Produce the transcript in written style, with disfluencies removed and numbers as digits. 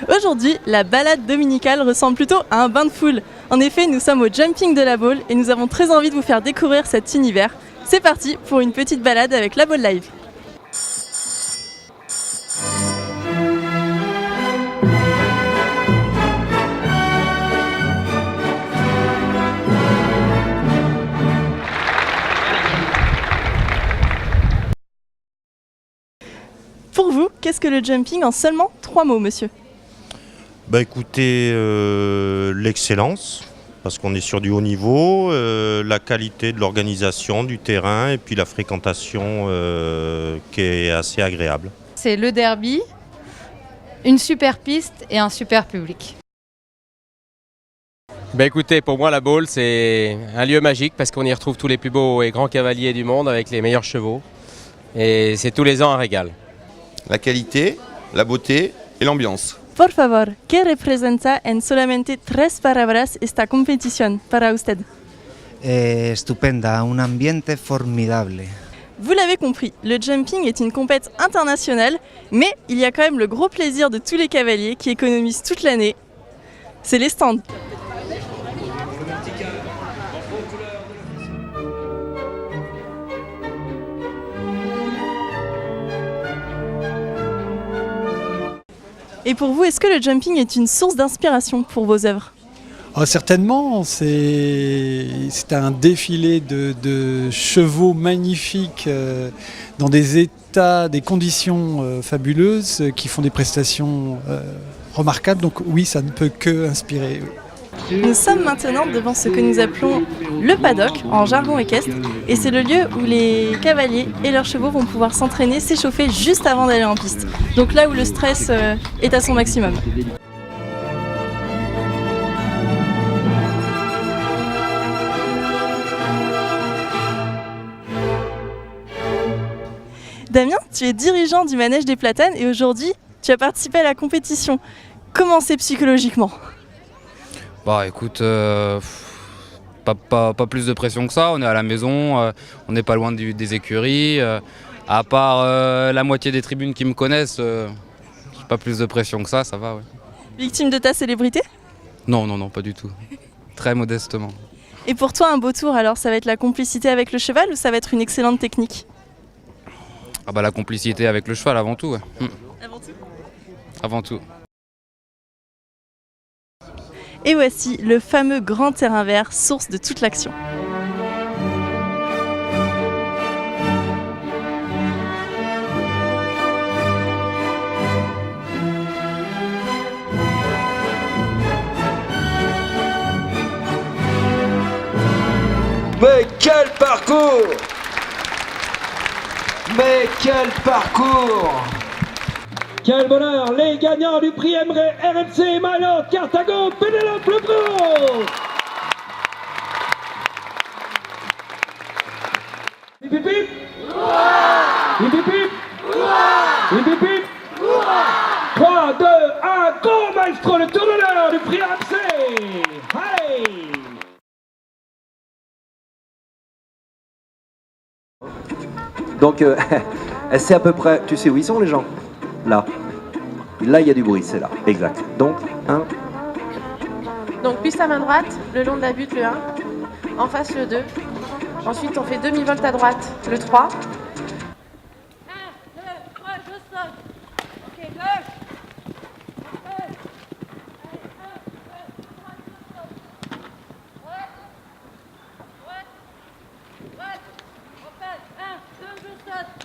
Aujourd'hui, la balade dominicale ressemble plutôt à un bain de foule. En effet, nous sommes au Jumping de la Baule et nous avons très envie de vous faire découvrir cet univers. C'est parti pour une petite balade avec la Baule Live. Pour vous, qu'est-ce que le jumping en seulement 3 mots, monsieur? Bah écoutez, l'excellence, parce qu'on est sur du haut niveau, la qualité de l'organisation, du terrain et puis la fréquentation qui est assez agréable. C'est le derby, une super piste et un super public. Bah écoutez, pour moi la Baule c'est un lieu magique parce qu'on y retrouve tous les plus beaux et grands cavaliers du monde avec les meilleurs chevaux. Et c'est tous les ans un régal. La qualité, la beauté et l'ambiance. Por favor, ¿qué representa en solamente 3 palabras esta competición para usted? Estupenda, un ambiente formidable. Vous l'avez compris, le jumping est une compète internationale, mais il y a quand même le gros plaisir de tous les cavaliers qui économisent toute l'année. C'est les stands. Et pour vous, est-ce que le jumping est une source d'inspiration pour vos œuvres? Certainement, c'est un défilé de chevaux magnifiques dans des états, des conditions fabuleuses qui font des prestations remarquables. Donc oui, ça ne peut que inspirer. Nous sommes maintenant devant ce que nous appelons le paddock en jargon équestre et c'est le lieu où les cavaliers et leurs chevaux vont pouvoir s'entraîner, s'échauffer juste avant d'aller en piste. Donc là où le stress est à son maximum. Damien, tu es dirigeant du Manège des Platanes et aujourd'hui tu as participé à la compétition. Comment c'est psychologiquement ? Bah écoute, pas plus de pression que ça, on est à la maison, on n'est pas loin des écuries, à part la moitié des tribunes qui me connaissent, j'ai pas plus de pression que ça va. Ouais. Victime de ta célébrité ? Non, pas du tout, très modestement. Et pour toi un beau tour alors, ça va être la complicité avec le cheval ou ça va être une excellente technique ? Ah bah la complicité avec le cheval avant tout, ouais. Avant tout ? Avant tout. Et voici le fameux grand terrain vert, source de toute l'action. Mais quel parcours! Mais quel parcours! Quel bonheur! Les gagnants du prix RMC Maillot Carthago, Pénélope Lebron! Hip hip hip! Hip hip hip! Hip hip hip! 3, 2, 1, go maestro, le tour d'honneur du prix RMC! Hey! Donc, c'est à peu près... Tu sais où ils sont les gens? Là. Là, il y a du bruit, c'est là. Exact. Donc, 1. Donc, piste à main droite, le long de la butte, le 1. En face, le 2. Ensuite, on fait demi-volte à droite, le 3. 1, 2, 3, je saute. Ok, gauche. Droite. On passe. 1, 2, je saute.